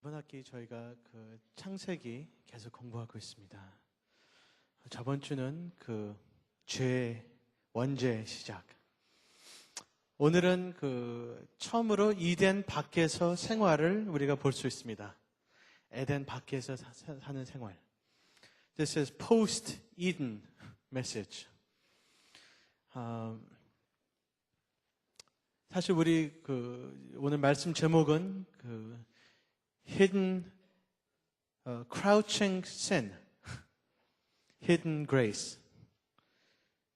이번 학기 저희가 창세기 계속 공부하고 있습니다. 저번 주는 원죄 시작. 오늘은 처음으로 이덴 밖에서 생활을 우리가 볼 수 있습니다. 에덴 밖에서 사는 생활. This is post-Eden message. 사실 우리 오늘 말씀 제목은 Hidden Crouching Sin, Hidden Grace.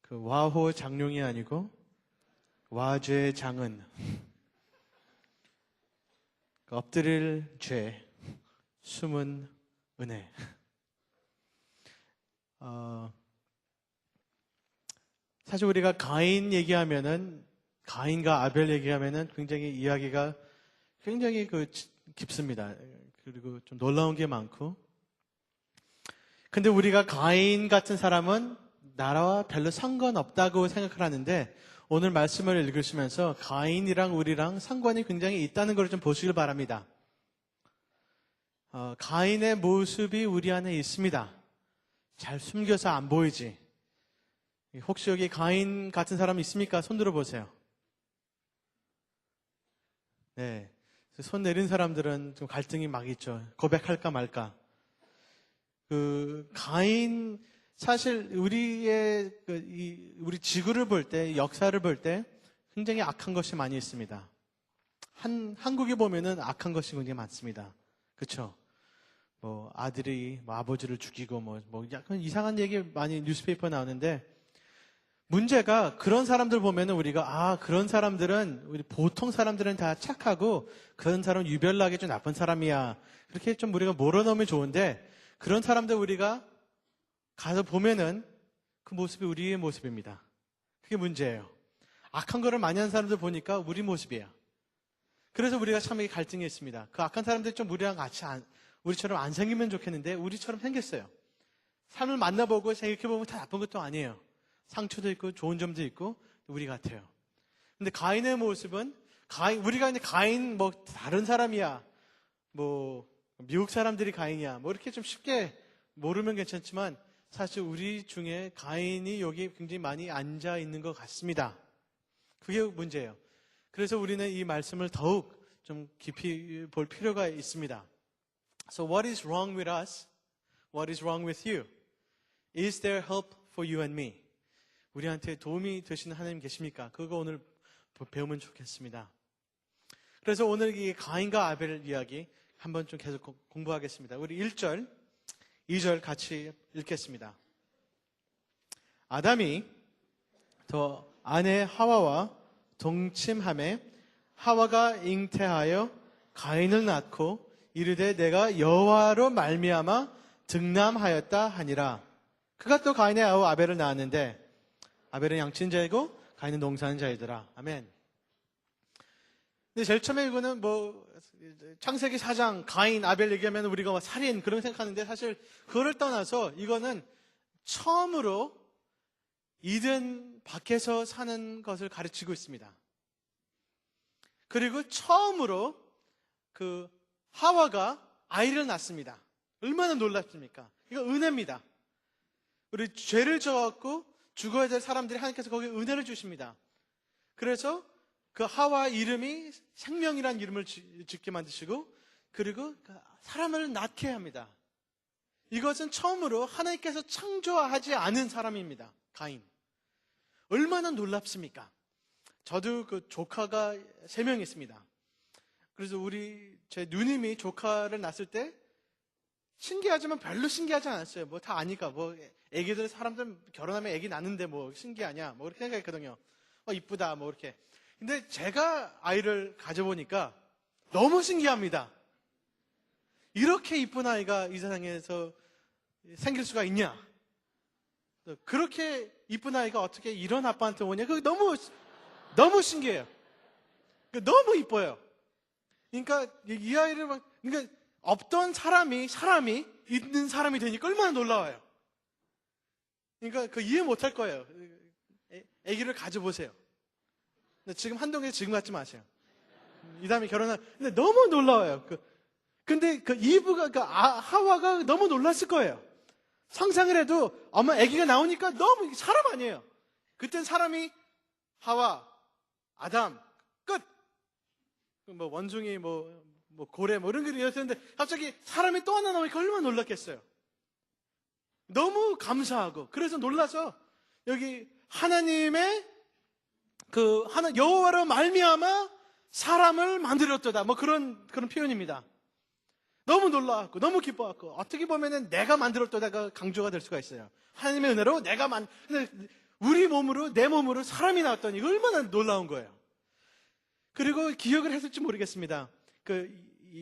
와호 장룡이 아니고 와죄 장은. 엎드릴 죄, 숨은 은혜. 사실 우리가 가인과 아벨 얘기하면은 굉장히 이야기가 굉장히 깊습니다. 그리고 좀 놀라운 게 많고. 근데 우리가 가인 같은 사람은 나라와 별로 상관없다고 생각을 하는데, 오늘 말씀을 읽으시면서 가인이랑 우리랑 상관이 굉장히 있다는 걸 좀 보시길 바랍니다. 가인의 모습이 우리 안에 있습니다. 잘 숨겨서 안 보이지. 혹시 여기 가인 같은 사람 있습니까? 손 들어보세요. 네. 손 내린 사람들은 좀 갈등이 막 있죠. 고백할까 말까. 가인, 사실 우리 지구를 볼 때, 역사를 볼 때 굉장히 악한 것이 많이 있습니다. 한국에 보면은 악한 것이 굉장히 많습니다. 그쵸? 아들이 아버지를 죽이고 약간 이상한 얘기 많이 뉴스페이퍼에 나오는데, 문제가 그런 사람들 보면은 우리가 그런 사람들은 우리 보통 사람들은 다 착하고 그런 사람은 유별나게 좀 나쁜 사람이야, 그렇게 좀 우리가 몰아넣으면 좋은데, 그런 사람들 우리가 가서 보면은 그 모습이 우리의 모습입니다. 그게 문제예요. 악한 거를 많이 하는 사람들 보니까 우리 모습이야. 그래서 우리가 참 갈등이 있습니다. 그 악한 사람들이 좀 우리랑 같이 우리처럼 안 생기면 좋겠는데 우리처럼 생겼어요. 삶을 만나보고 생각해보면 다 나쁜 것도 아니에요. 상처도 있고 좋은 점도 있고 우리 같아요. 근데 가인의 모습은 우리가 이제 가인 다른 사람이야, 미국 사람들이 가인이야, 이렇게 좀 쉽게 모르면 괜찮지만, 사실 우리 중에 가인이 여기 굉장히 많이 앉아 있는 것 같습니다. 그게 문제예요. 그래서 우리는 이 말씀을 더욱 좀 깊이 볼 필요가 있습니다. So what is wrong with us? What is wrong with you? Is there help for you and me? 우리한테 도움이 되시는 하나님 계십니까? 그거 오늘 배우면 좋겠습니다. 그래서 오늘 이 가인과 아벨 이야기 한번 좀 계속 공부하겠습니다. 우리 1절, 2절 같이 읽겠습니다. 아담이 더 아내 하와와 동침하매 하와가 잉태하여 가인을 낳고 이르되 내가 여호와로 말미암아 득남하였다 하니라. 그가 또 가인의 아우 아벨을 낳았는데 아벨은 양치는 자이고 가인은 농사하는 자이더라. 아멘. 근데 제일 처음에 이거는 창세기 4장 가인 아벨 얘기하면 우리가 살인 그런 생각하는데, 사실 그거를 떠나서 이거는 처음으로 이덴 밖에서 사는 것을 가르치고 있습니다. 그리고 처음으로 하와가 아이를 낳습니다. 얼마나 놀랍습니까? 이거 은혜입니다. 우리 죄를 져갖고 죽어야 될 사람들이 하나님께서 거기에 은혜를 주십니다. 그래서 그 하와 이름이 생명이라는 이름을 짓게 만드시고, 그리고 사람을 낳게 합니다. 이것은 처음으로 하나님께서 창조하지 않은 사람입니다. 가인. 얼마나 놀랍습니까? 저도 조카가 3명 있습니다. 그래서 제 누님이 조카를 낳았을 때 신기하지만 별로 신기하지 않았어요. 다 아니까. 애기들, 사람들 결혼하면 애기 낳는데 신기하냐. 그렇게 생각했거든요. 이쁘다. 이렇게. 근데 제가 아이를 가져보니까 너무 신기합니다. 이렇게 이쁜 아이가 이 세상에서 생길 수가 있냐. 그렇게 이쁜 아이가 어떻게 이런 아빠한테 오냐. 그게 너무 신기해요. 너무 이뻐요. 그러니까 이 아이를 없던 사람이 있는 사람이 되니까 얼마나 놀라워요. 그러니까 이해 못할 거예요. 아기를 가져보세요. 지금 한동에 지금 갖지 마세요. 이 다음에 근데 너무 놀라워요. 근데 그 하와가 너무 놀랐을 거예요. 상상을 해도 엄마 아기가 나오니까 너무 사람 아니에요. 그땐 사람이 하와, 아담, 끝. 뭐 원숭이, 뭐 고래, 뭐 이런 게 이랬는데 갑자기 사람이 또 하나 나오니까 얼마나 놀랐겠어요. 너무 감사하고 그래서 놀라서 여기 하나님의 여호와로 말미암아 사람을 만들었도다. 뭐 그런 표현입니다. 너무 놀라웠고 너무 기뻐했고 어떻게 보면은 내가 만들었도다가 강조가 될 수가 있어요. 하나님의 은혜로 우리 몸으로 내 몸으로 사람이 나왔더니 얼마나 놀라운 거예요. 그리고 기억을 했을지 모르겠습니다. 그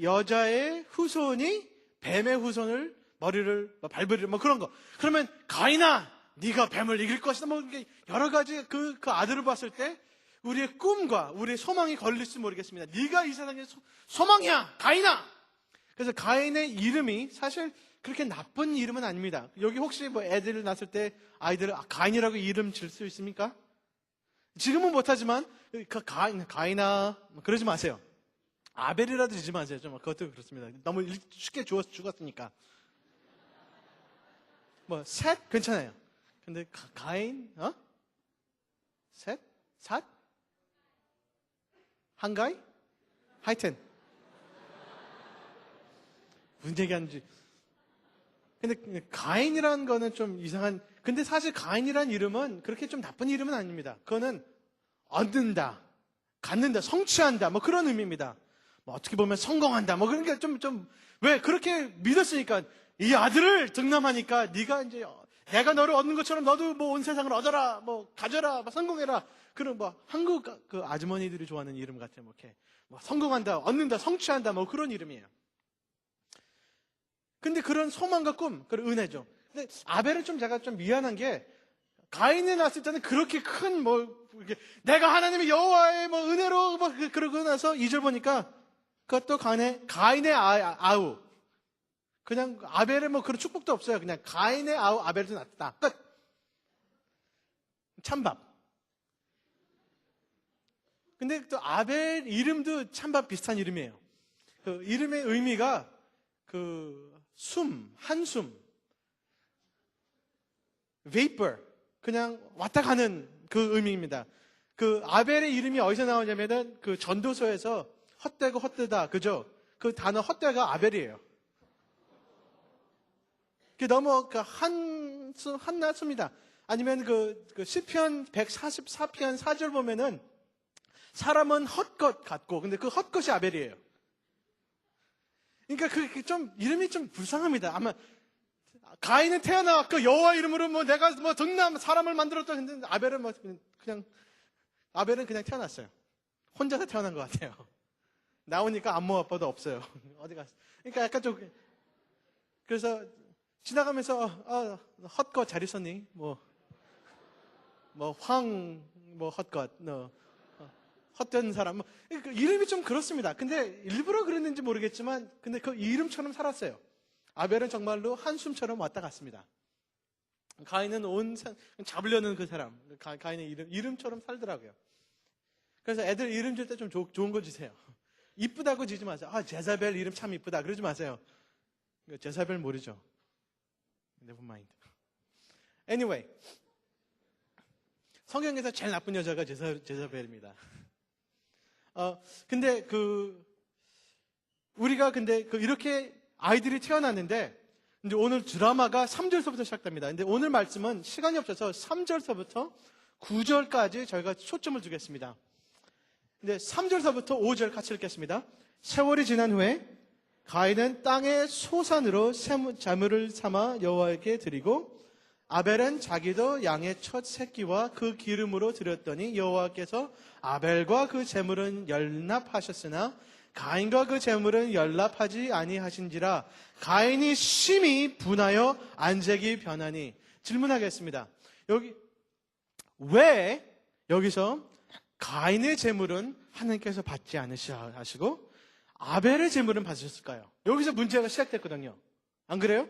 여자의 후손이 뱀의 후손을 발버리를 뭐 그런 거. 그러면 가인아, 네가 뱀을 이길 것이다. 뭐 여러 가지 그 아들을 봤을 때 우리의 꿈과 우리의 소망이 걸릴지 모르겠습니다. 네가 이 세상의 소망이야, 가인아. 그래서 가인의 이름이 사실 그렇게 나쁜 이름은 아닙니다. 여기 혹시 뭐 애들 낳았을 때 아이들 가인이라고 이름 질 수 있습니까? 지금은 못하지만 가인아 그러지 마세요. 아벨이라도 지지 마세요. 좀 그것도 그렇습니다. 너무 쉽게 죽었으니까. 뭐 셋 괜찮아요. 근데 가인, 셋, 삿, 한가이, 하여튼 무슨 얘기하는지. 근데 가인이라는 거는 좀 이상한. 근데 사실 가인이라는 이름은 그렇게 좀 나쁜 이름은 아닙니다. 그거는 얻는다, 갖는다, 성취한다, 뭐 그런 의미입니다. 뭐 어떻게 보면 성공한다, 뭐 그런 게 왜 그렇게 믿었으니까 이 아들을 등남하니까 네가 이제 내가 너를 얻는 것처럼 너도 뭐 온 세상을 얻어라, 뭐 가져라, 뭐 성공해라. 그런 뭐 한국 그 아주머니들이 좋아하는 이름 같아요. 뭐 이렇게 뭐 성공한다, 얻는다, 성취한다, 뭐 그런 이름이에요. 근데 그런 소망과 꿈, 그런 은혜죠. 근데 아벨은 제가 미안한 게 가인이 낳았을 때는 그렇게 큰 내가 하나님의 여호와의 은혜로 그러고 나서 2절 보니까 그것도 가인의 아우. 그냥 아벨의 그런 축복도 없어요. 그냥 가인의 아우 아벨도 낳았다. 끝. 찬밥. 근데 또 아벨 이름도 찬밥 비슷한 이름이에요. 그 이름의 의미가 한숨, vapor, 그냥 왔다 가는 그 의미입니다. 그 아벨의 이름이 어디서 나오냐면은 그 전도서에서 헛되고 헛되다, 그죠? 그 단어 헛되가 아벨이에요. 그게 너무 한나습니다. 아니면 시편 144편 4절 보면은 사람은 헛것 같고, 근데 그 헛것이 아벨이에요. 그러니까 좀 이름이 좀 불쌍합니다. 아마 가인은 태어나왔고 여호와 이름으로 내가 등남 사람을 만들었다 했는데 아벨은 아벨은 그냥 태어났어요. 혼자서 태어난 것 같아요. 나오니까 안모 아빠도 없어요. 어디 갔어? 그러니까 약간 그래서 지나가면서 헛것 잘 있었니? 헛것 헛된 사람. 이름이 좀 그렇습니다. 근데 일부러 그랬는지 모르겠지만, 근데 그 이름처럼 살았어요. 아벨은 정말로 한숨처럼 왔다 갔습니다. 가인은 잡으려는 그 사람. 가인의 이름처럼 살더라고요. 그래서 애들 이름 질 때 좀 좋은 거 주세요. 이쁘다고 지지 마세요. 제사벨 이름 참 이쁘다. 그러지 마세요. 제사벨 모르죠? Never mind. Anyway. 성경에서 제일 나쁜 여자가 제사벨입니다. 근데 우리가 이렇게 아이들이 태어났는데, 이제 오늘 드라마가 3절서부터 시작됩니다. 근데 오늘 말씀은 시간이 없어서 3절서부터 9절까지 저희가 초점을 두겠습니다. 근데 3절서부터 5절 같이 읽겠습니다. 세월이 지난 후에 가인은 땅의 소산으로 제물을 삼아 여호와에게 드리고 아벨은 자기도 양의 첫 새끼와 그 기름으로 드렸더니 여호와께서 아벨과 그 제물은 연납하셨으나 가인과 그 제물은 연납하지 아니하신지라. 가인이 심히 분하여 안색이 변하니. 질문하겠습니다. 왜 여기서 가인의 제물은 하나님께서 받지 않으시고 아벨의 제물은 받으셨을까요? 여기서 문제가 시작됐거든요. 안 그래요?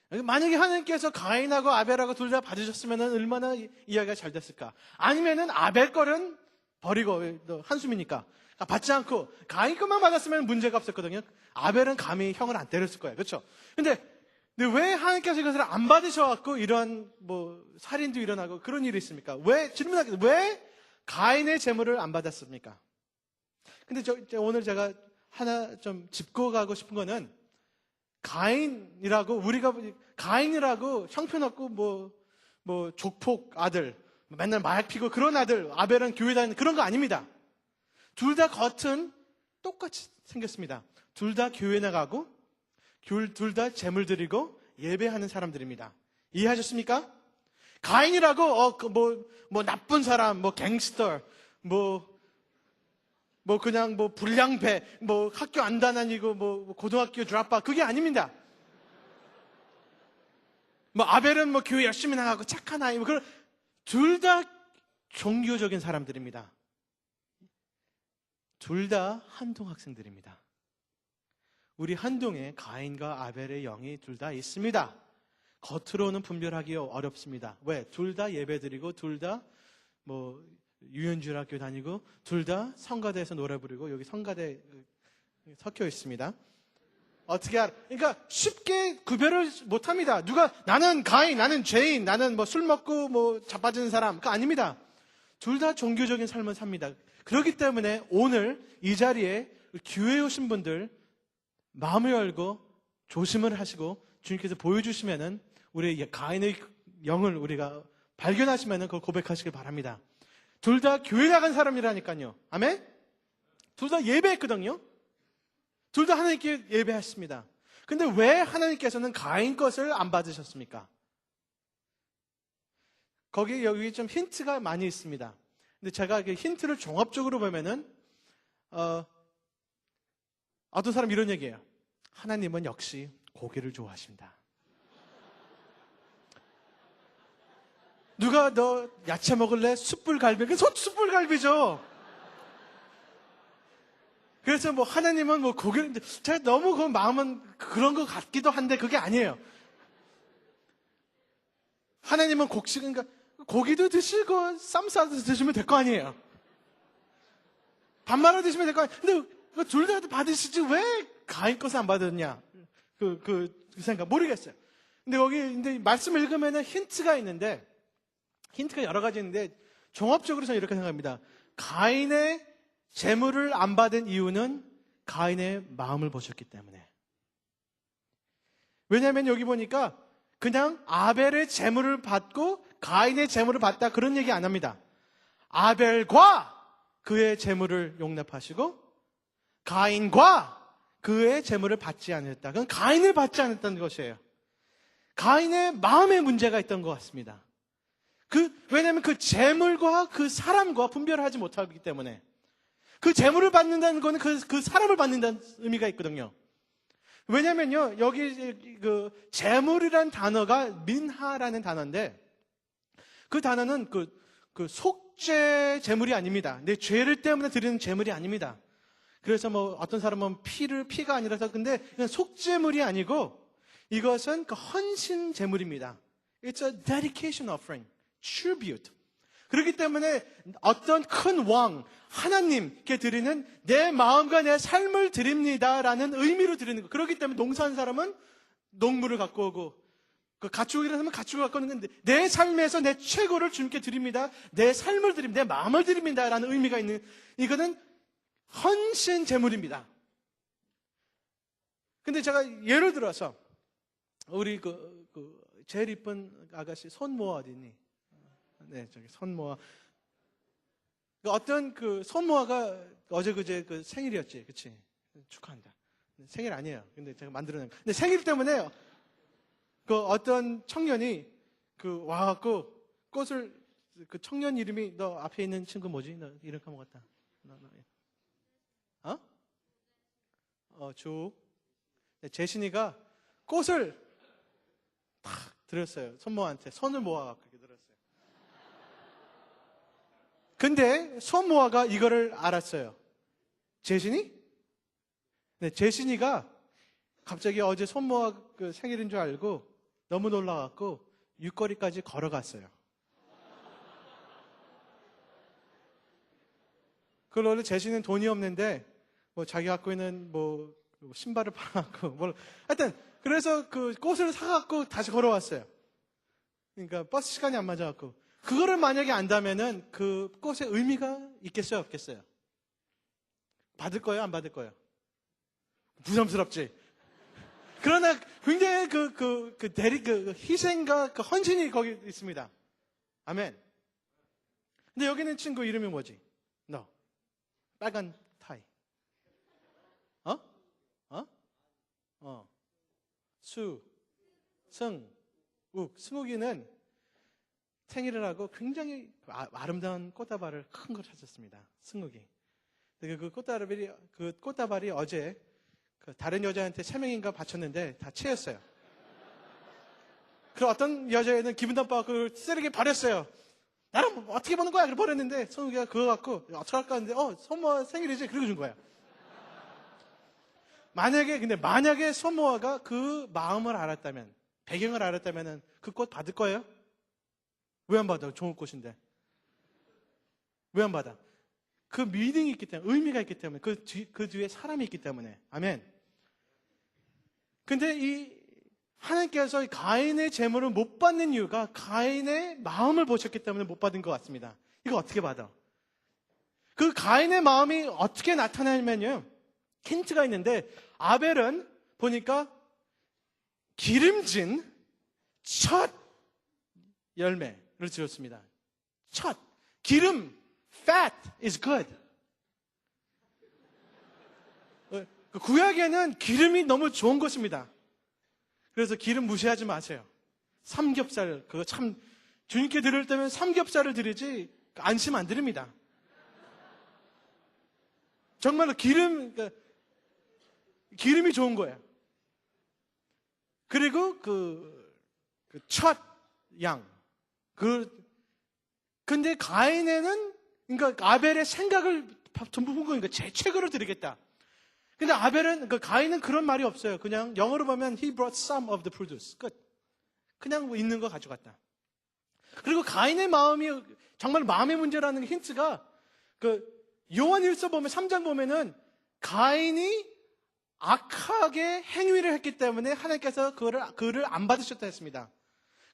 만약에 하나님께서 가인하고 아벨하고 둘 다 받으셨으면 얼마나 이야기가 잘 됐을까? 아니면은 아벨 거는 버리고 한숨이니까 받지 않고 가인 것만 받았으면 문제가 없었거든요. 아벨은 감히 형을 안 때렸을 거예요. 그렇죠? 근데 왜 하나님께서 이것을 안 받으셔갖고 이런 살인도 일어나고 그런 일이 있습니까? 질문하겠습니다. 왜 가인의 재물을 안 받았습니까? 근데 오늘 제가 하나 좀 짚고 가고 싶은 거는 가인이라고 형편없고 족폭 아들, 맨날 마약 피고 그런 아들, 아벨은 교회 다니는 그런 거 아닙니다. 둘 다 겉은 똑같이 생겼습니다. 둘 다 교회 나가고 둘 다 재물 드리고 예배하는 사람들입니다. 이해하셨습니까? 가인이라고 나쁜 사람, 갱스터, 그냥 불량배, 학교 안 다니고 고등학교 드랍바 그게 아닙니다. 아벨은 교회 열심히 나가고 착한 아이, 그런 둘 다 종교적인 사람들입니다. 둘 다 한동 학생들입니다. 우리 한동에 가인과 아벨의 영이 둘 다 있습니다. 겉으로는 분별하기 어렵습니다. 왜? 둘 다 예배드리고 둘 다 유연주일학교 다니고 둘 다 성가대에서 노래 부르고 여기 성가대 섞여 있습니다. 어떻게 알아? 그러니까 쉽게 구별을 못합니다. 나는 가인, 나는 죄인, 나는 술 먹고 자빠지는 사람, 그거 아닙니다. 둘 다 종교적인 삶을 삽니다. 그렇기 때문에 오늘 이 자리에 교회에 오신 분들 마음을 열고 조심을 하시고 주님께서 보여주시면은 우리 가인의 영을 우리가 발견하시면은 그걸 고백하시길 바랍니다. 둘 다 교회 나간 사람이라니까요. 아멘? 둘 다 예배했거든요. 둘 다 하나님께 예배했습니다. 근데 왜 하나님께서는 가인 것을 안 받으셨습니까? 여기 좀 힌트가 많이 있습니다. 근데 제가 그 힌트를 종합적으로 보면은 어떤 사람 이런 얘기예요. 하나님은 역시 고기를 좋아하십니다. 누가 너 야채 먹을래? 숯불갈비. 숯불갈비죠. 그래서 하나님은 고기를, 제가 너무 그 마음은 그런 것 같기도 한데 그게 아니에요. 하나님은 그러니까 고기도 드시고 쌈 싸서 드시면 될 거 아니에요. 밥 말아 드시면 될 거 아니에요. 근데 둘 다 받으시지 왜 가인 것을 안 받았냐? 그 생각 모르겠어요. 근데 말씀을 읽으면 힌트가 있는데, 힌트가 여러 가지 있는데 종합적으로 저는 이렇게 생각합니다. 가인의 재물을 안 받은 이유는 가인의 마음을 보셨기 때문에. 왜냐하면 여기 보니까 그냥 아벨의 재물을 받고 가인의 재물을 받다 그런 얘기 안 합니다. 아벨과 그의 재물을 용납하시고 가인과 그의 재물을 받지 않았다. 그건 가인을 받지 않았다는 것이에요. 가인의 마음에 문제가 있던 것 같습니다. 왜냐하면 그 재물과 그 사람과 분별을 하지 못하기 때문에. 그 재물을 받는다는 거는 그 사람을 받는다는 의미가 있거든요. 왜냐면요, 여기 그 재물이라는 단어가 민하라는 단어인데, 그 단어는 그 속죄 재물이 아닙니다. 내 죄를 때문에 드리는 재물이 아닙니다. 그래서 어떤 사람은 피가 아니라서, 근데 그냥 속죄물이 아니고, 이것은 그 헌신 재물입니다. It's a dedication offering, tribute. 그렇기 때문에 어떤 큰 왕, 하나님께 드리는 내 마음과 내 삶을 드립니다라는 의미로 드리는 거. 그렇기 때문에 농사하는 사람은 농물을 갖고 오고, 그 가축이라는 사람은 가축을 갖고 오는 건데, 내 삶에서 내 최고를 주님께 드립니다. 내 삶을 드립니다. 내 마음을 드립니다라는 의미가 있는, 이거는 헌신 제물입니다. 근데 제가 예를 들어서 우리 제일 이쁜 아가씨 손모아 어디 있니? 네, 저기 손모아. 어떤 손모아가 어제 그제 생일이었지, 그치? 축하한다. 생일 아니에요. 근데 제가 만들어낸. 근데 생일 때문에 어떤 청년이 와갖고 꽃을, 청년 이름이, 너 앞에 있는 친구 뭐지? 너 이름 까먹었다. 주. 네, 재신이가 꽃을 탁 드렸어요. 손모아한테. 손을 모아갖고 이렇게 드렸어요. 근데 손모아가 이거를 알았어요. 재신이? 네, 재신이가 갑자기 어제 손모아 생일인 줄 알고 너무 놀라갖고 육거리까지 걸어갔어요. 그걸 원래 제시는 돈이 없는데 뭐 자기 갖고 있는 뭐 신발을 팔아갖고 뭘 하여튼 그래서 그 꽃을 사갖고 다시 걸어왔어요. 그러니까 버스 시간이 안 맞아갖고 그거를 만약에 안다면은 그 꽃의 의미가 있겠어요, 없겠어요? 받을 거예요, 안 받을 거예요? 부담스럽지. 그러나 굉장히 그 희생과 그 헌신이 거기 있습니다. 아멘. 근데 여기는 친구 이름이 뭐지? 너. 빨간 타이. 수, 승, 욱. 승욱이는 생일을 하고 굉장히 아름다운 꽃다발을 큰 걸 찾았습니다. 승욱이. 그 꽃다발이 어제 다른 여자한테 3명인가 바쳤는데 다 채였어요. 그 어떤 여자애는 기분 나빠서 그걸 쓰레기에 버렸어요. 나는 어떻게 보는 거야? 그래 버렸는데 승욱이가 그거 갖고 어떻게 할까 하는데 손모아 생일이지? 그러고 준 거야. 만약에 손모아가 그 마음을 알았다면, 배경을 알았다면 그 꽃 받을 거예요? 왜 안 받아? 좋은 꽃인데. 왜 안 받아? 그 미닝이 있기 때문에, 의미가 있기 때문에, 그 뒤에 사람이 있기 때문에. 아멘. 근데 하나님께서 가인의 재물을 못 받는 이유가 가인의 마음을 보셨기 때문에 못 받은 것 같습니다. 이거 어떻게 받아? 그 가인의 마음이 어떻게 나타나냐면요. 힌트가 있는데, 아벨은 보니까 기름진 첫 열매를 지었습니다. 첫. 기름, fat is good. 구약에는 기름이 너무 좋은 것입니다. 그래서 기름 무시하지 마세요. 삼겹살, 그거 참, 주님께 드릴 때면 삼겹살을 드리지, 안심 안 드립니다. 정말로 기름이 좋은 거예요. 그리고 첫 양. 근데 가인에는, 그러니까 아벨의 생각을 전부 본 거니까 제 최고로 드리겠다. 근데 가인은 그런 말이 없어요. 그냥 영어로 보면 he brought some of the produce. 끝. 그냥 뭐 있는 거 가져갔다. 그리고 가인의 마음이 정말 마음의 문제라는 힌트가 요한일서 보면 3장 보면은 가인이 악하게 행위를 했기 때문에 하나님께서 그를 안 받으셨다 했습니다.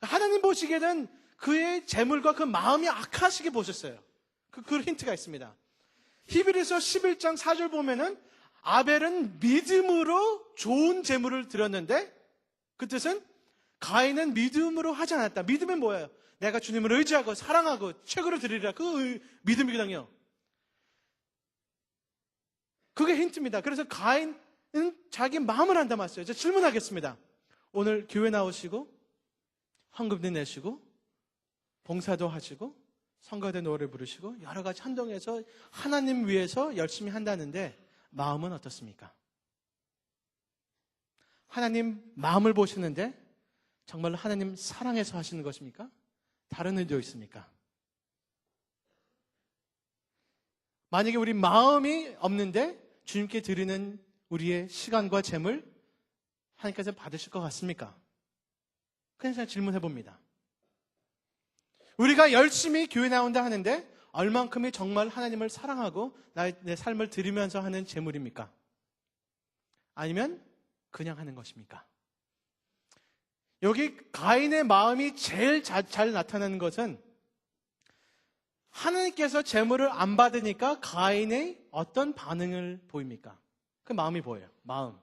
하나님 보시기에는 그의 재물과 그 마음이 악하시게 보셨어요. 그 힌트가 있습니다. 히브리서 11장 4절 보면은 아벨은 믿음으로 좋은 재물을 드렸는데 그 뜻은 가인은 믿음으로 하지 않았다. 믿음은 뭐예요? 내가 주님을 의지하고 사랑하고 최고로 드리리라. 그 믿음이거든요. 그게 힌트입니다. 그래서 가인은 자기 마음을 안 담았어요. 이제 질문하겠습니다. 오늘 교회 나오시고 헌금도 내시고 봉사도 하시고 성가대 노래 부르시고 여러 가지 한동해서 하나님 위해서 열심히 한다는데 마음은 어떻습니까? 하나님 마음을 보시는데 정말로 하나님 사랑해서 하시는 것입니까? 다른 의도 있습니까? 만약에 우리 마음이 없는데 주님께 드리는 우리의 시간과 재물 하나님께서 받으실 것 같습니까? 그래서 질문해 봅니다. 우리가 열심히 교회 나온다 하는데 얼만큼이 정말 하나님을 사랑하고 내 삶을 드리면서 하는 재물입니까? 아니면 그냥 하는 것입니까? 여기 가인의 마음이 제일 잘 나타나는 것은 하나님께서 재물을 안 받으니까 가인의 어떤 반응을 보입니까? 그 마음이 보여요. 마음.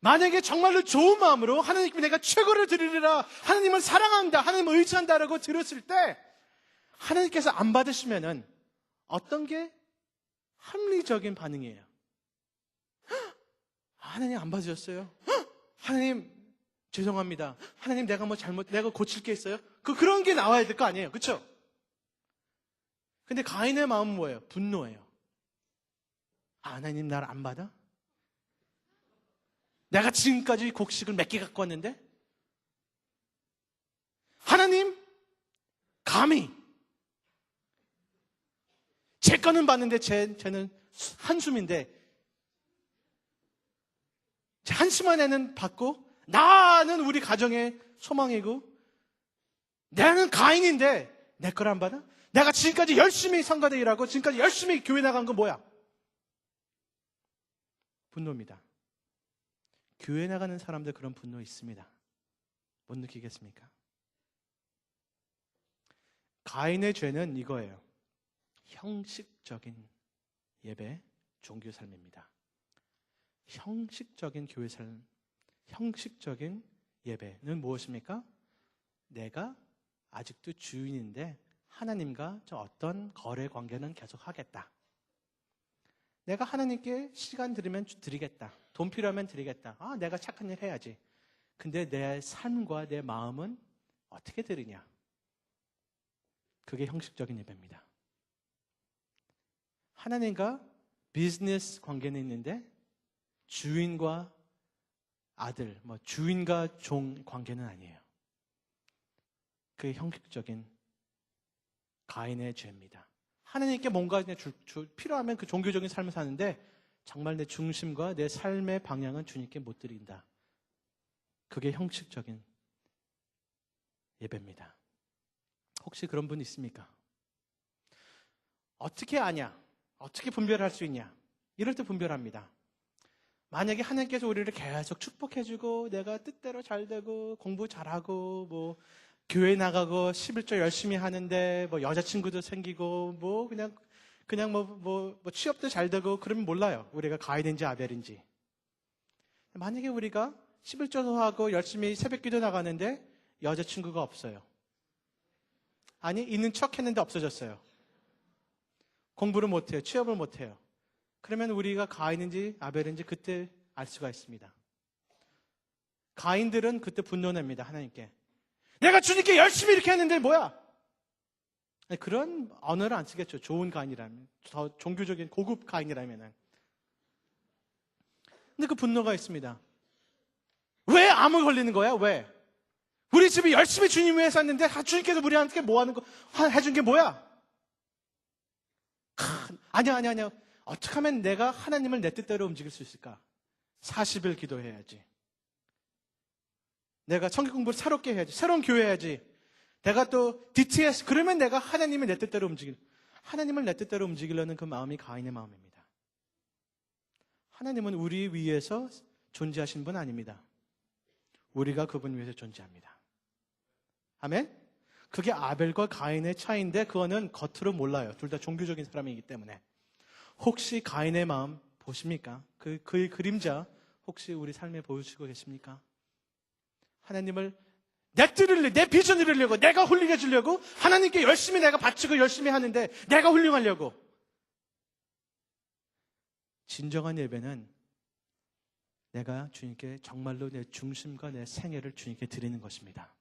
만약에 정말로 좋은 마음으로 하나님께 내가 최고를 드리리라, 하나님을 사랑한다, 하나님을 의지한다라고 들었을 때 하나님께서 안 받으시면은 어떤 게 합리적인 반응이에요? 하나님 안 받으셨어요? 하나님 죄송합니다. 하나님 내가 내가 고칠 게 있어요? 그런 게 나와야 될 거 아니에요. 그렇죠? 근데 가인의 마음은 뭐예요? 분노예요. 하나님 나를 안 받아? 내가 지금까지 곡식을 몇 개 갖고 왔는데? 하나님, 감히 제 거는 받는데 쟤는 한숨인데 한숨 안에는 받고 나는 우리 가정의 소망이고 나는 가인인데 내 걸 안 받아? 내가 지금까지 열심히 성가대 일하고 지금까지 열심히 교회 나간 건 뭐야? 분노입니다. 교회 나가는 사람들 그런 분노 있습니다. 못 느끼겠습니까? 가인의 죄는 이거예요. 형식적인 예배, 종교 삶입니다. 형식적인 교회 삶, 형식적인 예배는 무엇입니까? 내가 아직도 주인인데 하나님과 저 어떤 거래 관계는 계속 하겠다. 내가 하나님께 시간 들으면 드리겠다. 돈 필요하면 드리겠다. 내가 착한 일 해야지. 근데 내 삶과 내 마음은 어떻게 드리냐? 그게 형식적인 예배입니다. 하나님과 비즈니스 관계는 있는데 주인과 아들, 주인과 종 관계는 아니에요. 그게 형식적인 가인의 죄입니다. 하나님께 뭔가 필요하면 그 종교적인 삶을 사는데 정말 내 중심과 내 삶의 방향은 주님께 못 드린다. 그게 형식적인 예배입니다. 혹시 그런 분 있습니까? 어떻게 아냐? 어떻게 분별할 수 있냐? 이럴 때 분별합니다. 만약에 하나님께서 우리를 계속 축복해주고 내가 뜻대로 잘 되고 공부 잘하고 교회 나가고 11조 열심히 하는데 여자친구도 생기고 그냥 취업도 잘 되고 그러면 몰라요. 우리가 가인인지 아벨인지. 만약에 우리가 11조도 하고 열심히 새벽기도 나가는데 여자친구가 없어요. 아니 있는 척 했는데 없어졌어요. 공부를 못해요. 취업을 못해요. 그러면 우리가 가인인지 아벨인지 그때 알 수가 있습니다. 가인들은 그때 분노냅니다. 하나님께. 내가 주님께 열심히 이렇게 했는데 뭐야? 그런 언어를 안 쓰겠죠. 좋은 가인이라면. 더 종교적인 고급 가인이라면. 근데 그 분노가 있습니다. 왜 암을 걸리는 거야? 왜? 우리 집이 열심히 주님 위해 샀는데 주님께서 우리한테 뭐 하는 거 해준 게 뭐야? 아니야. 어떻게 하면 내가 하나님을 내 뜻대로 움직일 수 있을까? 40일 기도해야지. 내가 성경 공부를 새롭게 해야지. 새로운 교회 해야지. 내가 또 DTS 그러면 내가 하나님을 내 뜻대로 하나님을 내 뜻대로 움직이려는 그 마음이 가인의 마음입니다. 하나님은 우리 위에서 존재하신 분 아닙니다. 우리가 그분 위에서 존재합니다. 아멘? 그게 아벨과 가인의 차이인데 그거는 겉으로 몰라요. 둘 다 종교적인 사람이기 때문에. 혹시 가인의 마음 보십니까? 그의 그림자 혹시 우리 삶에 보여주고 계십니까? 하나님을 내 비전을 이루려고 내가 훌륭해 주려고 하나님께 열심히 내가 바치고 열심히 하는데 내가 훌륭하려고. 진정한 예배는 내가 주님께 정말로 내 중심과 내 생애를 주님께 드리는 것입니다.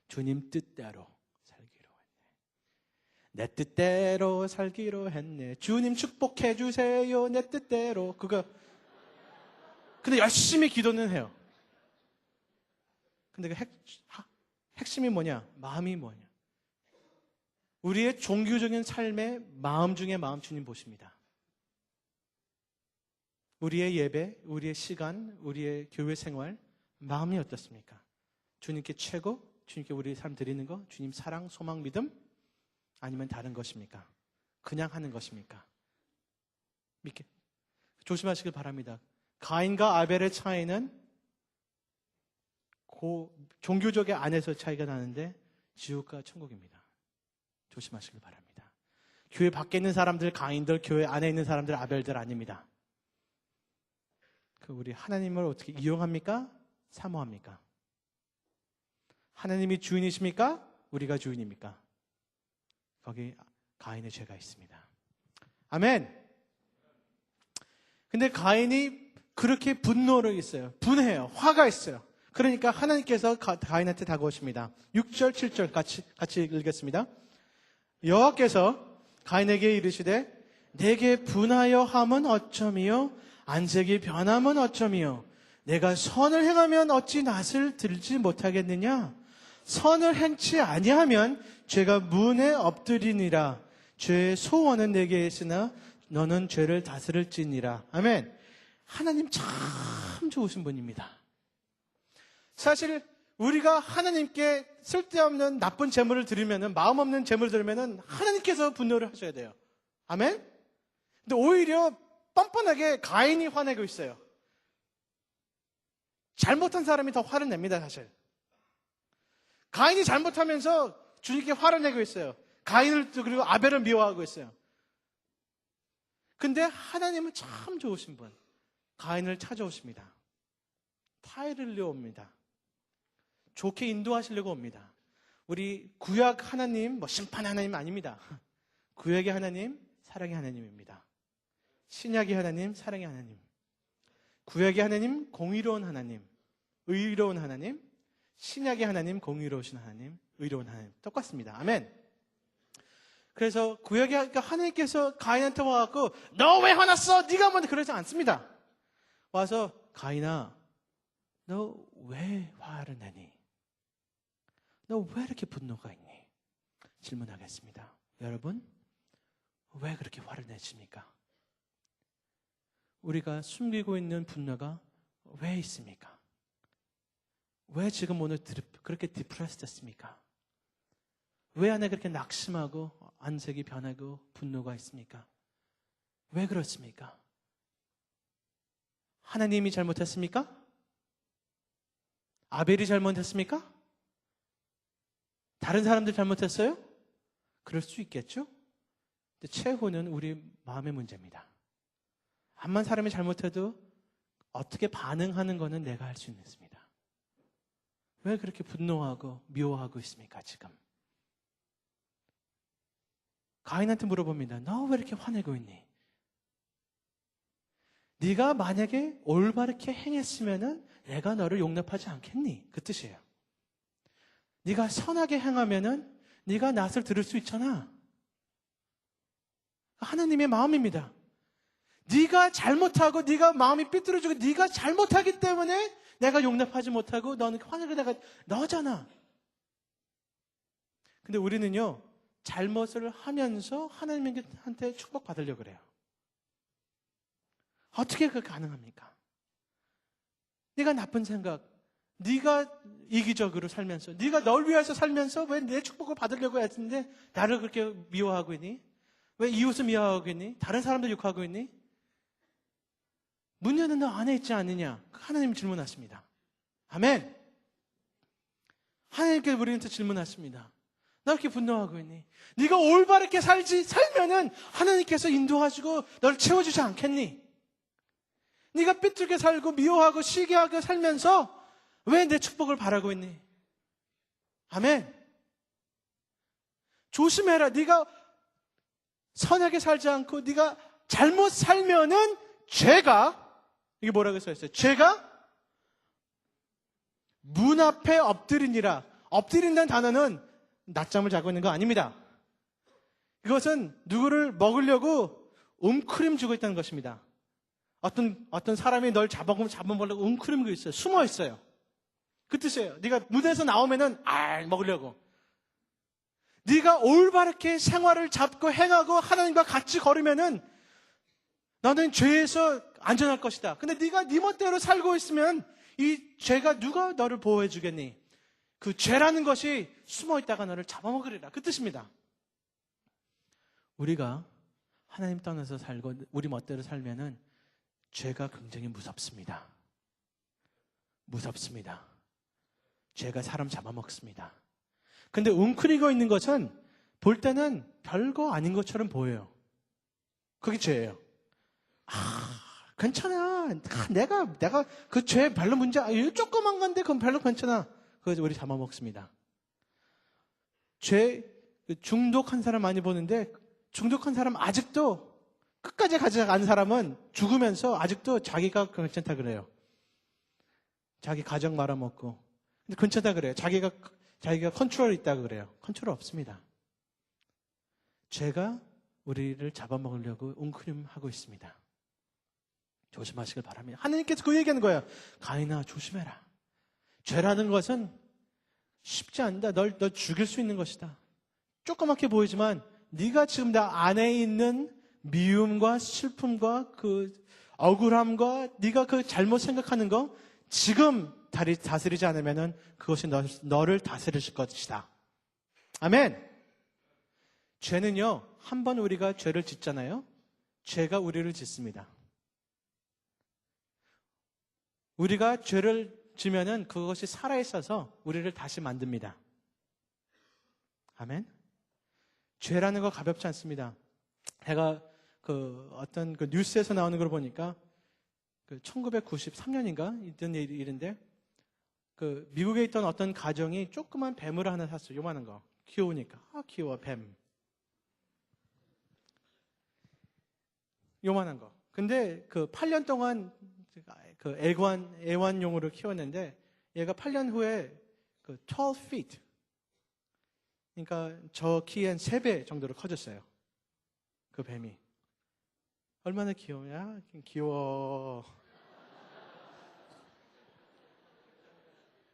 주님 뜻대로 살기로 했네. 내 뜻대로 살기로 했네. 주님 축복해 주세요. 내 뜻대로. 근데 열심히 기도는 해요. 근데 그 핵심이 뭐냐? 마음이 뭐냐? 우리의 종교적인 삶의 마음 중에 마음 주님 보십니다. 우리의 예배, 우리의 시간, 우리의 교회 생활, 마음이 어떻습니까? 주님께 최고? 주님께 우리 삶 드리는 거? 주님 사랑, 소망, 믿음? 아니면 다른 것입니까? 그냥 하는 것입니까? 조심하시길 바랍니다. 가인과 아벨의 차이는 종교적의 안에서 차이가 나는데 지옥과 천국입니다. 조심하시길 바랍니다. 교회 밖에 있는 사람들, 가인들, 교회 안에 있는 사람들, 아벨들 아닙니다. 우리 하나님을 어떻게 이용합니까? 사모합니까? 하나님이 주인이십니까? 우리가 주인입니까? 거기 가인의 죄가 있습니다. 아멘. 근데 가인이 그렇게 분노를 있어요. 분해요. 화가 있어요. 그러니까 하나님께서 가인한테 다가오십니다. 6절, 7절 같이 읽겠습니다. 여호와께서 가인에게 이르시되 내게 분하여 함은 어쩌미요? 안색이 변함은 어쩌미요? 내가 선을 행하면 어찌 낯을 들지 못하겠느냐? 선을 행치 아니하면 죄가 문에 엎드리니라. 죄의 소원은 내게 있으나 너는 죄를 다스릴지니라. 아멘. 하나님 참 좋으신 분입니다. 사실 우리가 하나님께 쓸데없는 나쁜 재물을 드리면은, 마음 없는 재물을 드리면은 하나님께서 분노를 하셔야 돼요. 아멘? 근데 오히려 뻔뻔하게 가인이 화내고 있어요. 잘못한 사람이 더 화를 냅니다, 사실. 가인이 잘못하면서 주님께 화를 내고 있어요. 가인을 그리고 아벨을 미워하고 있어요. 근데 하나님은 참 좋으신 분. 가인을 찾아오십니다. 타이르려 옵니다. 좋게 인도하시려고 옵니다. 우리 구약 하나님, 심판 하나님 아닙니다. 구약의 하나님, 사랑의 하나님입니다. 신약의 하나님, 사랑의 하나님. 구약의 하나님, 공의로운 하나님, 의로운 하나님. 신약의 하나님, 공의로우신 하나님, 의로운 하나님. 똑같습니다. 아멘. 그래서 구약의 하나님께서 가인한테 와갖고 너 왜 화났어? 네가 뭔데? 그러지 않습니다. 와서 가인아, 너 왜 화를 내니? 너 왜 이렇게 분노가 있니? 질문하겠습니다. 여러분, 왜 그렇게 화를 내십니까? 우리가 숨기고 있는 분노가 왜 있습니까? 왜 지금 오늘 그렇게 디프레스 됐습니까? 왜 안에 그렇게 낙심하고 안색이 변하고 분노가 있습니까? 왜 그렇습니까? 하나님이 잘못했습니까? 아벨이 잘못했습니까? 다른 사람들 잘못했어요? 그럴 수 있겠죠? 근데 최후는 우리 마음의 문제입니다. 암만 사람이 잘못해도 어떻게 반응하는 것은 내가 할 수 있습니다. 왜 그렇게 분노하고 미워하고 있습니까, 지금? 가인한테 물어봅니다. 너 왜 이렇게 화내고 있니? 네가 만약에 올바르게 행했으면은 내가 너를 용납하지 않겠니? 그 뜻이에요. 네가 선하게 행하면은 네가 낯을 들을 수 있잖아. 하나님의 마음입니다. 네가 잘못하고 네가 마음이 삐뚤어지고 네가 잘못하기 때문에 내가 용납하지 못하고 너는 화내게 내가 너잖아. 근데 우리는요, 잘못을 하면서 하나님한테 축복받으려고 그래요. 어떻게 그게 가능합니까? 네가 나쁜 생각, 네가 이기적으로 살면서, 네가 널 위해서 살면서 왜 내 축복을 받으려고 했는데 나를 그렇게 미워하고 있니? 왜 이웃을 미워하고 있니? 다른 사람들 욕하고 있니? 문제는 너 안에 있지 않느냐? 하나님 질문하십니다. 아멘. 하나님께 우리한테 질문하십니다. 너 이렇게 분노하고 있니? 네가 올바르게 살면은 하나님께서 인도하시고 너를 채워주지 않겠니? 네가 삐뚤게 살고 미워하고 시기하게 살면서 왜 내 축복을 바라고 있니? 아멘. 조심해라. 네가 선하게 살지 않고 네가 잘못 살면은 죄가, 이게 뭐라고 써있어요? 죄가 문 앞에 엎드리니라. 엎드린다는 단어는 낮잠을 자고 있는 거 아닙니다. 이것은 누구를 먹으려고 움크림주고 있다는 것입니다. 어떤 사람이 널 잡아보려고 움크림고 있어요. 숨어 있어요. 그 뜻이에요. 네가 무대에서 나오면은 먹으려고. 네가 올바르게 생활을 잡고 행하고 하나님과 같이 걸으면은 너는 죄에서 안전할 것이다. 근데 네가 네 멋대로 살고 있으면 이 죄가 누가 너를 보호해 주겠니? 그 죄라는 것이 숨어 있다가 너를 잡아먹으리라. 그 뜻입니다. 우리가 하나님 떠나서 살고 우리 멋대로 살면은 죄가 굉장히 무섭습니다. 무섭습니다. 죄가 사람 잡아먹습니다. 근데 웅크리고 있는 것은 볼 때는 별거 아닌 것처럼 보여요. 그게 죄예요. 괜찮아. 내가 그 죄 별로 문제, 조그만 건데 그건 별로 괜찮아. 그래서 우리 잡아먹습니다. 죄 중독한 사람 많이 보는데 중독한 사람 아직도 끝까지 가져간 사람은 죽으면서 아직도 자기가 괜찮다 그래요. 자기 가정 말아먹고. 근데 괜찮다 그래요. 자기가 컨트롤 있다고 그래요. 컨트롤 없습니다. 죄가 우리를 잡아먹으려고 웅크림하고 있습니다. 조심하시길 바랍니다. 하나님께서 그 얘기하는 거예요. 가인아, 조심해라. 죄라는 것은 쉽지 않다. 널 죽일 수 있는 것이다. 조그맣게 보이지만 네가 지금 나 안에 있는 미움과 슬픔과 그 억울함과 네가 그 잘못 생각하는 거 지금 다스리지 않으면 그것이 너를 다스릴 것이다. 아멘. 죄는요, 한 번 우리가 죄를 짓잖아요. 죄가 우리를 짓습니다. 우리가 죄를 지면은 그것이 살아있어서 우리를 다시 만듭니다. 아멘. 죄라는 거 가볍지 않습니다. 제가 어떤 뉴스에서 나오는 걸 보니까 1993년인가 있던 일인데 미국에 있던 어떤 가정이 조그만 뱀을 하나 샀어요. 요만한 거. 귀여우니까. 귀여워, 뱀. 요만한 거. 근데 8년 동안 애완용으로 키웠는데 얘가 8년 후에 12 feet. 그러니까 저 키의 한 3배 정도로 커졌어요. 그 뱀이. 얼마나 귀여우냐? 귀여워.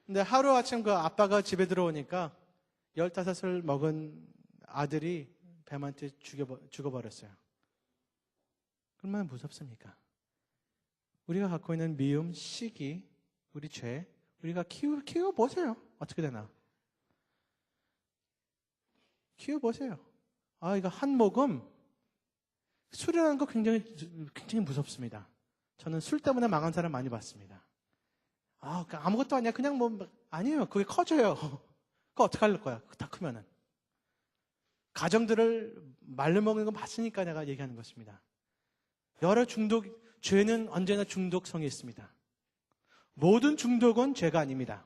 근데 하루아침 아빠가 집에 들어오니까 15살 먹은 아들이 뱀한테 죽어버렸어요. 얼마나 무섭습니까? 우리가 갖고 있는 미움, 시기, 우리 죄, 우리가 키워보세요. 어떻게 되나? 키워보세요. 이거 한 모금, 술이라는 거 굉장히 무섭습니다. 저는 술 때문에 망한 사람 많이 봤습니다. 아무것도 아니야. 그냥 아니에요. 그게 커져요. 그거 어떡할 거야? 다 크면은. 가정들을 말려먹는 거 봤으니까 내가 얘기하는 것입니다. 여러 죄는 언제나 중독성이 있습니다. 모든 중독은 죄가 아닙니다.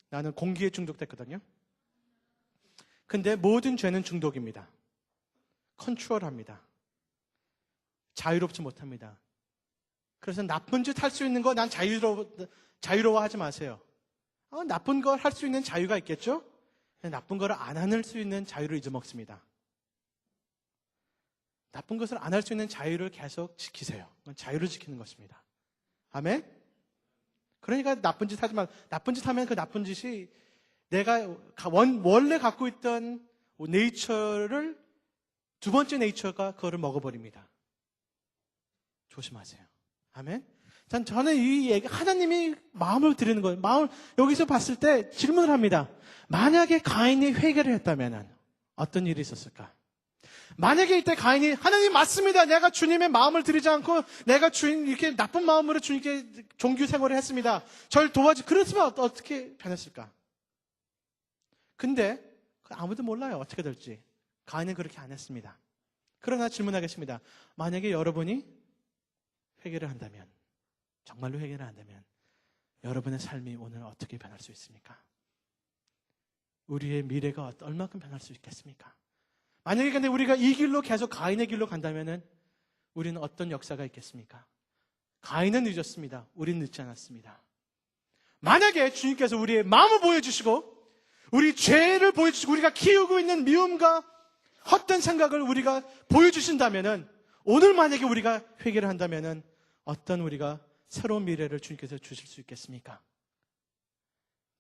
나는 공기에 중독됐거든요. 근데 모든 죄는 중독입니다. 컨트롤합니다. 자유롭지 못합니다. 그래서 나쁜 짓 할 수 있는 거 난 자유로워하지 마세요. 나쁜 걸 할 수 있는 자유가 있겠죠? 나쁜 거를 안 할 수 있는 자유를 잊어먹습니다. 나쁜 것을 안 할 수 있는 자유를 계속 지키세요. 그건 자유를 지키는 것입니다. 아멘? 그러니까 나쁜 짓 하지 마. 나쁜 짓 하면 그 나쁜 짓이 내가 원래 갖고 있던 네이처를 두 번째 네이처가 그거를 먹어버립니다. 조심하세요. 아멘? 저는 이 얘기, 하나님이 마음을 드리는 거예요. 여기서 봤을 때 질문을 합니다. 만약에 가인이 회개를 했다면 어떤 일이 있었을까? 만약에 이때 가인이 하나님 맞습니다. 내가 주님의 마음을 드리지 않고 내가 주님 이렇게 나쁜 마음으로 주님께 종교 생활을 했습니다. 저를 그랬으면 어떻게 변했을까? 근데 아무도 몰라요. 어떻게 될지. 가인은 그렇게 안 했습니다. 그러나 질문하겠습니다. 만약에 여러분이 회개를 한다면, 정말로 회개를 한다면 여러분의 삶이 오늘 어떻게 변할 수 있습니까? 우리의 미래가 얼마큼 변할 수 있겠습니까? 만약에 근데 우리가 이 길로 계속 가인의 길로 간다면 우리는 어떤 역사가 있겠습니까? 가인은 늦었습니다. 우리는 늦지 않았습니다. 만약에 주님께서 우리의 마음을 보여주시고 우리 죄를 보여주시고 우리가 키우고 있는 미움과 헛된 생각을 우리가 보여주신다면 오늘 만약에 우리가 회개를 한다면 어떤 우리가 새로운 미래를 주님께서 주실 수 있겠습니까?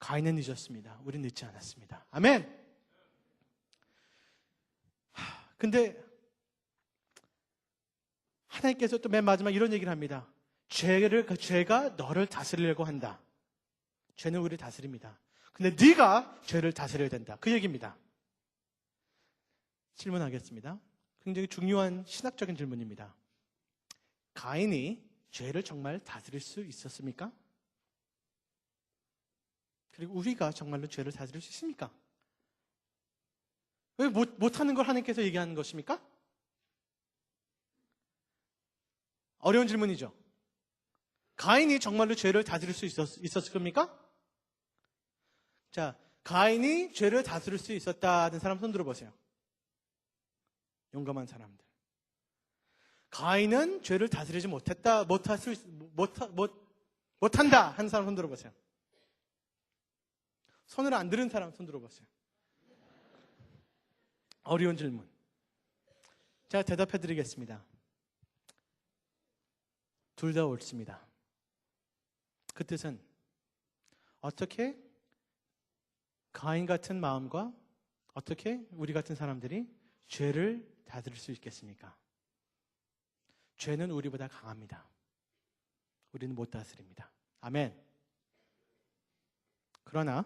가인은 늦었습니다. 우리는 늦지 않았습니다. 아멘. 근데 하나님께서 또 맨 마지막 이런 얘기를 합니다. 죄가 너를 다스리려고 한다. 죄는 우리를 다스립니다. 근데 네가 죄를 다스려야 된다. 그 얘기입니다. 질문하겠습니다. 굉장히 중요한 신학적인 질문입니다. 가인이 죄를 정말 다스릴 수 있었습니까? 그리고 우리가 정말로 죄를 다스릴 수 있습니까? 왜 못하는 걸 하나님께서 얘기하는 것입니까? 어려운 질문이죠. 가인이 정말로 죄를 다스릴 수 있었을 겁니까? 자, 가인이 죄를 다스릴 수 있었다는 사람 손 들어보세요. 용감한 사람들. 가인은 죄를 다스리지 못한다 하는 사람 손 들어보세요. 손을 안 들은 사람 손 들어보세요. 어려운 질문. 제가 대답해 드리겠습니다. 둘 다 옳습니다. 그 뜻은 어떻게 가인 같은 마음과 어떻게 우리 같은 사람들이 죄를 다스릴 수 있겠습니까? 죄는 우리보다 강합니다. 우리는 못 다스립니다. 아멘. 그러나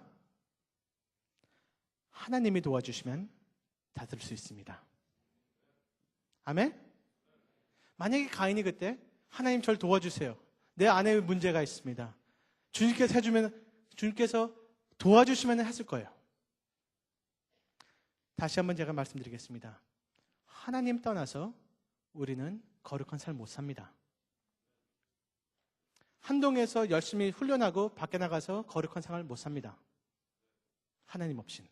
하나님이 도와주시면 다스릴 수 있습니다. 아멘. 만약에 가인이 그때 하나님 절 도와주세요. 내 안에 문제가 있습니다. 주님께서 해주면, 주님께서 도와주시면 했을 거예요. 다시 한번 제가 말씀드리겠습니다. 하나님 떠나서 우리는 거룩한 삶 못 삽니다. 한동에서 열심히 훈련하고 밖에 나가서 거룩한 생활 못 삽니다. 하나님 없인.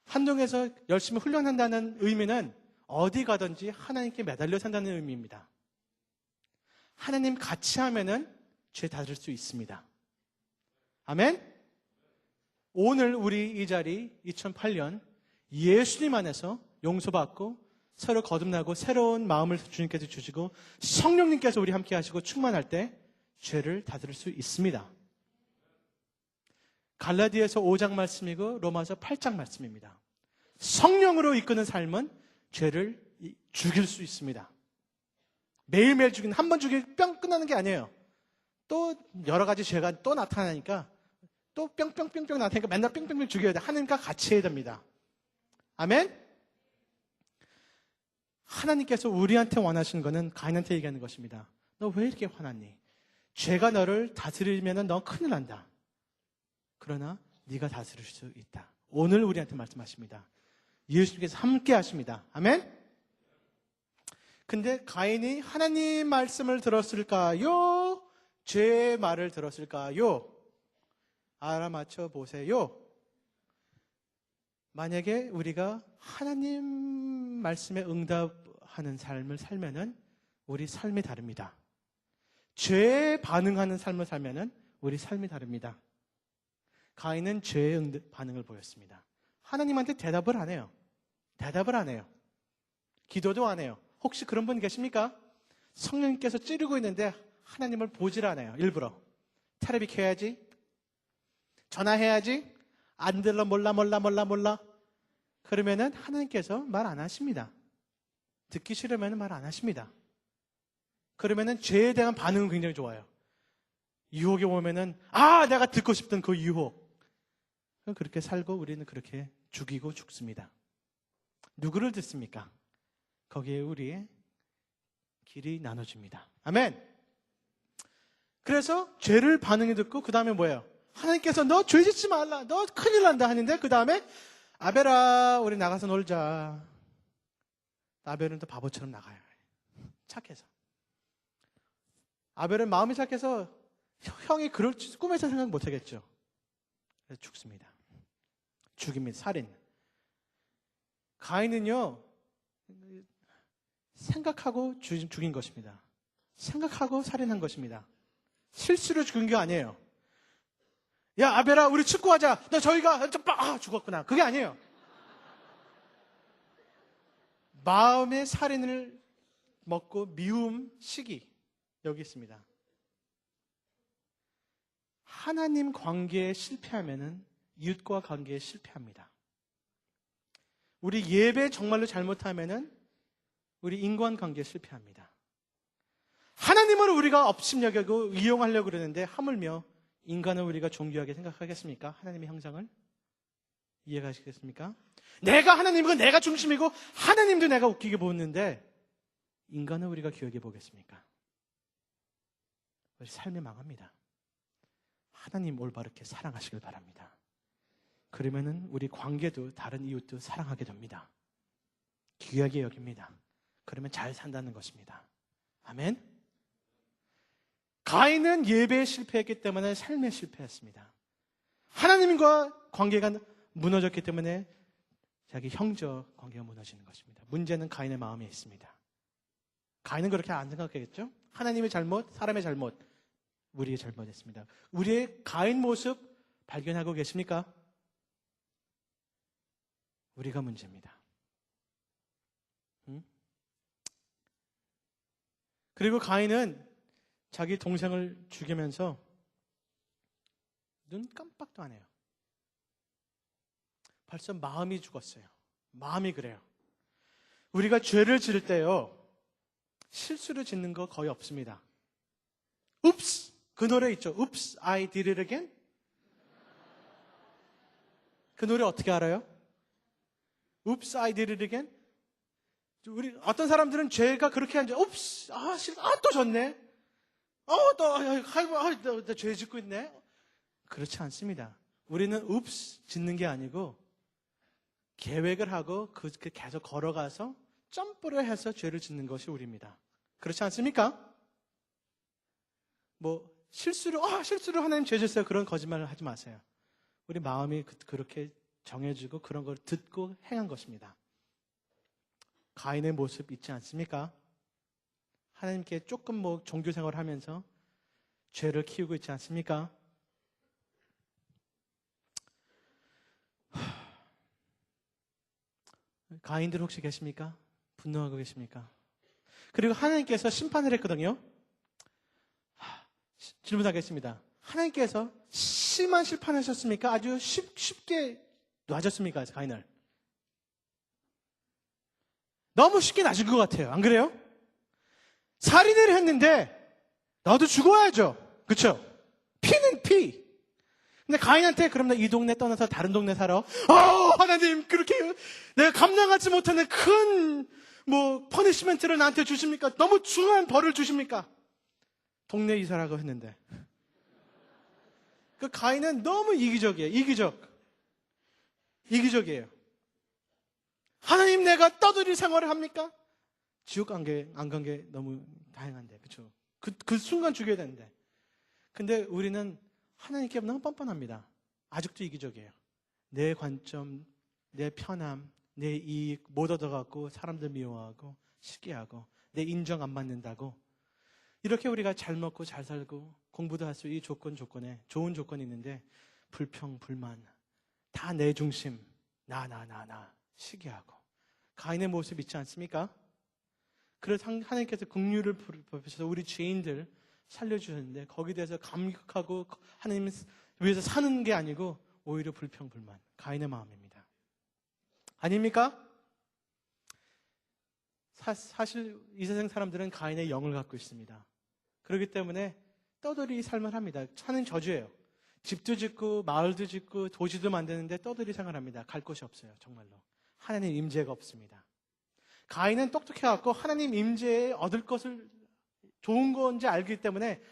한동에서 열심히 훈련한다는 의미는 어디 가든지 하나님께 매달려 산다는 의미입니다. 하나님 같이 하면은 죄 다스릴 수 있습니다. 아멘? 오늘 우리 이 자리 2008년 예수님 안에서 용서받고 서로 거듭나고 새로운 마음을 주님께서 주시고 성령님께서 우리 함께 하시고 충만할 때 죄를 다스릴 수 있습니다. 갈라디아서 5장 말씀이고 로마서 8장 말씀입니다. 성령으로 이끄는 삶은 죄를 죽일 수 있습니다. 매일매일 죽이는, 한 번 죽이고 뿅 끝나는 게 아니에요. 또 여러 가지 죄가 또 나타나니까 또 뿅뿅뿅뿅 나타나니까 맨날 뿅뿅뿅 죽여야 돼. 하나님과 같이 해야 됩니다. 아멘? 하나님께서 우리한테 원하시는 것은 가인한테 얘기하는 것입니다. 너 왜 이렇게 화났니? 죄가 너를 다스리면 너 큰일 난다. 그러나 네가 다스릴 수 있다. 오늘 우리한테 말씀하십니다. 예수님께서 함께 하십니다. 아멘? 근데 가인이 하나님 말씀을 들었을까요? 죄의 말을 들었을까요? 알아맞혀 보세요. 만약에 우리가 하나님 말씀에 응답하는 삶을 살면은 우리 삶이 다릅니다. 죄에 반응하는 삶을 살면은 우리 삶이 다릅니다. 가인은 죄의 반응을 보였습니다. 하나님한테 대답을 안 해요. 대답을 안 해요. 기도도 안 해요. 혹시 그런 분 계십니까? 성령님께서 찌르고 있는데 하나님을 보질 않아요. 일부러. 텔레비 켜야지. 전화해야지. 안 들러 몰라. 그러면은 하나님께서 말 안 하십니다. 듣기 싫으면 말 안 하십니다. 그러면은 죄에 대한 반응은 굉장히 좋아요. 유혹에 오면은 내가 듣고 싶던 그 유혹. 그렇게 살고 우리는 그렇게 죽이고 죽습니다. 누구를 듣습니까? 거기에 우리의 길이 나눠집니다. 아멘. 그래서 죄를 반응해 듣고 그 다음에 뭐예요? 하나님께서 너 죄 짓지 말라. 너 큰일 난다 하는데 그 다음에 아벨아 우리 나가서 놀자. 아벨은 또 바보처럼 나가요. 착해서. 아벨은 마음이 착해서 형이 그럴 꿈에서 생각 못하겠죠. 그래서 죽습니다. 죽입니다. 살인. 가인은요 생각하고 죽인 것입니다. 생각하고 살인한 것입니다. 실수로 죽은 게 아니에요. 야 아벨아 우리 축구하자. 너 저희가 죽었구나. 그게 아니에요. 마음의 살인을 먹고 미움, 시기 여기 있습니다. 하나님 관계에 실패하면은 이웃과 관계에 실패합니다. 우리 예배 정말로 잘못하면은 우리 인간관계에 실패합니다. 하나님을 우리가 업신여기고 이용하려고 그러는데 하물며 인간을 우리가 존귀하게 생각하겠습니까? 하나님의 형상을? 이해가시겠습니까? 내가 하나님이고 내가 중심이고 하나님도 내가 웃기게 보는데 인간을 우리가 귀하게 보겠습니까? 우리 삶이 망합니다. 하나님 올바르게 사랑하시길 바랍니다. 그러면은 우리 관계도 다른 이웃도 사랑하게 됩니다. 귀하게 여깁니다. 그러면 잘 산다는 것입니다. 아멘? 가인은 예배에 실패했기 때문에 삶에 실패했습니다. 하나님과 관계가 무너졌기 때문에 자기 형제와 관계가 무너지는 것입니다. 문제는 가인의 마음에 있습니다. 가인은 그렇게 안 생각하겠죠? 하나님의 잘못, 사람의 잘못, 우리의 잘못이었습니다. 우리의 가인 모습 발견하고 계십니까? 우리가 문제입니다. 그리고 가인은 자기 동생을 죽이면서 눈 깜빡도 안 해요. 벌써 마음이 죽었어요. 마음이 그래요. 우리가 죄를 지을 때요 실수를 짓는 거 거의 없습니다. 읍스! 그 노래 있죠. Oops, I did it again. 그 노래 어떻게 알아요? Oops, I did it again. 우리 어떤 사람들은 죄가 그렇게 앉아. Oops, 또 졌네. 나 죄 짓고 있네. 그렇지 않습니다. 우리는 oops 짓는 게 아니고 계획을 하고 계속 걸어가서 점프를 해서 죄를 짓는 것이 우리입니다. 그렇지 않습니까? 실수로 하나님 죄 졌어요. 그런 거짓말을 하지 마세요. 우리 마음이 그렇게 정해지고 그런 걸 듣고 행한 것입니다. 가인의 모습 있지 않습니까? 하나님께 조금 종교 생활을 하면서 죄를 키우고 있지 않습니까? 가인들 혹시 계십니까? 분노하고 계십니까? 그리고 하나님께서 심판을 했거든요. 질문하겠습니다. 하나님께서 심한 심판하셨습니까? 아주 쉽게 놔줬습니까? 가인을. 너무 쉽게 놔준 것 같아요. 안 그래요? 살인을 했는데 너도 죽어야죠. 그렇죠? 피는 피. 근데 가인한테 그럼 나 이 동네 떠나서 다른 동네 살아. 하나님 그렇게 내가 감당하지 못하는 큰 퍼니시멘트를 나한테 주십니까? 너무 중요한 벌을 주십니까? 동네 이사라고 했는데 그 가인은 너무 이기적이에요. 이기적이에요. 하나님 내가 떠돌이 생활을 합니까? 지옥 안 간 게 너무 다행한데 그렇죠? 그 순간 죽여야 되는데 근데 우리는 하나님께 너무 뻔뻔합니다. 아직도 이기적이에요. 내 관점, 내 편함, 내 이익 못 얻어갖고 사람들 미워하고 시기하고 내 인정 안 받는다고 이렇게 우리가 잘 먹고 잘 살고 공부도 할 수 이 조건에 좋은 조건이 있는데 불평, 불만 다 내 중심 나 시기하고 가인의 모습 있지 않습니까? 그래서 하나님께서 긍휼을 베푸셔서 우리 죄인들 살려주셨는데 거기에 대해서 감격하고 하나님 위해서 사는 게 아니고 오히려 불평, 불만 가인의 마음입니다. 아닙니까? 사실 이 세상 사람들은 가인의 영을 갖고 있습니다. 그렇기 때문에 떠돌이 삶을 합니다. 하는 저주예요. 집도 짓고 마을도 짓고 도시도 만드는데 떠돌이 생활합니다. 갈 곳이 없어요. 정말로. 하나님 임재가 없습니다. 가인은 똑똑해갖고 하나님 임재에 얻을 것을 좋은 건지 알기 때문에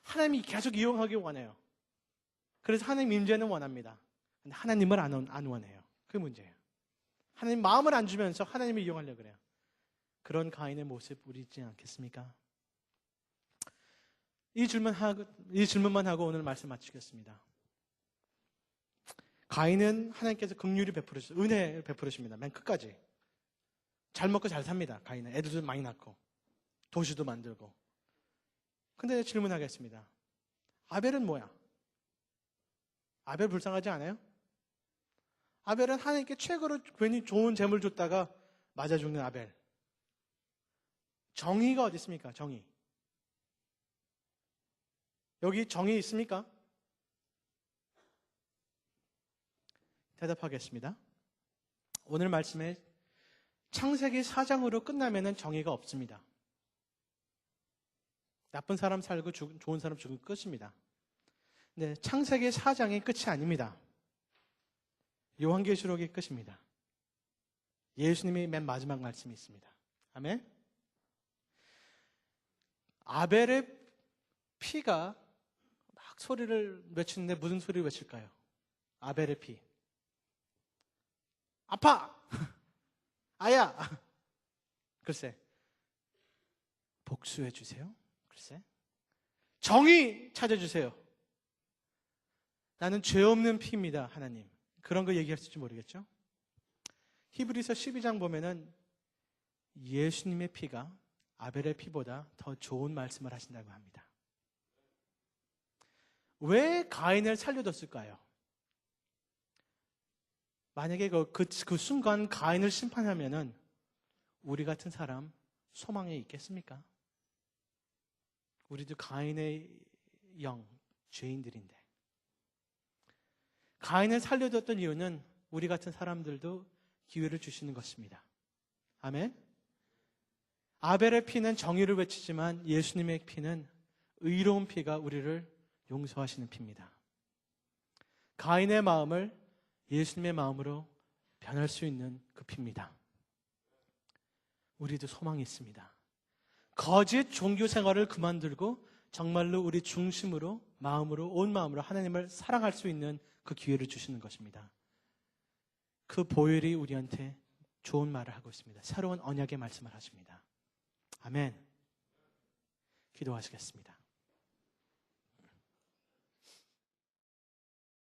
하나님이 계속 이용하기 원해요. 그래서 하나님 임재는 원합니다. 근데 하나님을 안 원해요. 그게 문제예요. 하나님 마음을 안 주면서 하나님을 이용하려고 그래요. 그런 가인의 모습 우리 있지 않겠습니까? 이 질문만 하고 오늘 말씀 마치겠습니다. 가인은 하나님께서 긍휼히 베풀으시고 은혜를 베풀으십니다. 맨 끝까지. 잘 먹고 잘 삽니다. 가인은 애들도 많이 낳고 도시도 만들고. 근데 질문하겠습니다. 아벨은 뭐야? 아벨 불쌍하지 않아요? 아벨은 하나님께 최고로 괜히 좋은 재물 줬다가 맞아 죽는 아벨. 정의가 어디 있습니까? 정의. 여기 정의 있습니까? 대답하겠습니다. 오늘 말씀에 창세기 4장으로 끝나면은 정의가 없습니다. 나쁜 사람 살고 좋은 사람 죽으면 끝입니다. 네, 창세기 4장이 끝이 아닙니다. 요한계시록이 끝입니다. 예수님이 맨 마지막 말씀이 있습니다. 아멘. 아벨의 피가 막 소리를 외치는데 무슨 소리를 외칠까요? 아벨의 피. 아파! 아야! 글쎄. 복수해 주세요? 글쎄. 정의 찾아주세요. 나는 죄 없는 피입니다, 하나님. 그런 거 얘기했을지 모르겠죠? 히브리서 12장 보면은 예수님의 피가 아벨의 피보다 더 좋은 말씀을 하신다고 합니다. 왜 가인을 살려뒀을까요? 만약에 그 순간 가인을 심판하면은 우리 같은 사람 소망에 있겠습니까? 우리도 가인의 영, 죄인들인데. 가인을 살려뒀던 이유는 우리 같은 사람들도 기회를 주시는 것입니다. 아멘? 아벨의 피는 정의를 외치지만 예수님의 피는 의로운 피가 우리를 용서하시는 피입니다. 가인의 마음을 예수님의 마음으로 변할 수 있는 그 피입니다. 우리도 소망이 있습니다. 거짓 종교 생활을 그만두고 정말로 우리 중심으로, 마음으로, 온 마음으로 하나님을 사랑할 수 있는 그 기회를 주시는 것입니다. 그 보혈이 우리한테 좋은 말을 하고 있습니다. 새로운 언약의 말씀을 하십니다. 아멘. 기도하시겠습니다.